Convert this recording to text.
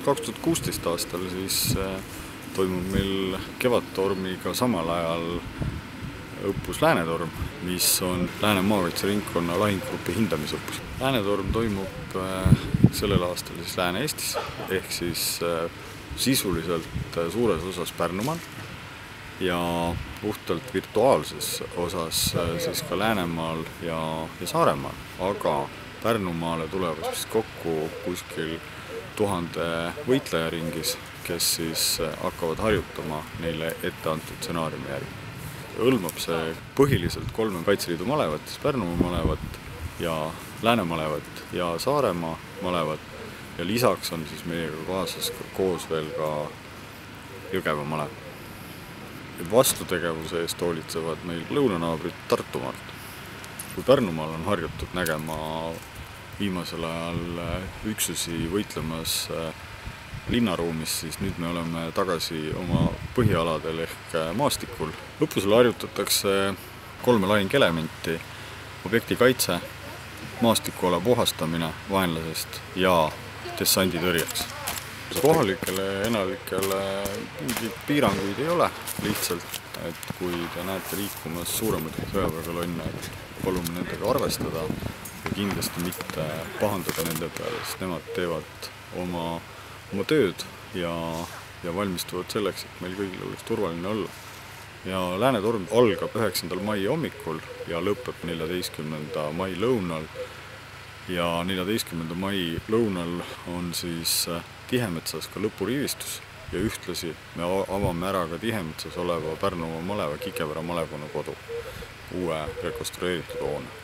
2016 aastal siis toimub meil Kevadtormiga samal ajal õppus Läänetorm, mis on Lääne maakaitseringkonna lahingugrupi hindamisõppus. Läänetorm toimub sellel aastal siis Lääne-Eestis, ehk siis sisuliselt suures osas Pärnumaal ja puhtalt virtuaalses osas siis ka Läänemaal ja Saaremaal, aga Pärnumaale tulevad siis kokku kuskil 1000 võitleja ringis, kes siis hakkavad harjutama neile ette antud stsenaariumi järgi. Hõlmab see põhiliselt 3 Kaitseliidu malevat, Pärnumaa malevat ja Lääne malevat ja Saaremaa malevat ja lisaks on siis meiega kaasas koos veel ka Jõgeva malev. Vastutegevuse eest hoolitsevad meil lõunanaabrid Tartumaalt. Kui Pärnumaal on harjutud nägema viimasel ajal üksusi võitlemas linnaruumis, siis nüüd me oleme tagasi oma põhialadel ehk maastikul. Õppusel harjutatakse 3 lahingelementi: objekti kaitse, maastikuala puhastamine vaenlasest ja dessanditõrjeks. Kohalikele enalikele mingeid piiranguid ei ole, lihtsalt, et kui te näete liikumas suuremaid sõjaväekolonne, et palume nendega arvestada ja kindlasti mitte pahandada nende peale, sest nemad teevad oma tööd ja valmistuvad selleks, et meil kõigil oleks turvaline olla. Ja Läänetorm algab 9. mai hommikul ja lõpeb 14. mai lõunal. Ja 14. mai lõunal on siis Tihemetsas ka lõpurivistus ja ühtlasi me avame ära ka Tihemetsas oleva Pärnumaa maleva Kikevere malevkonna kodu, uue rekonstrueeritud hoone.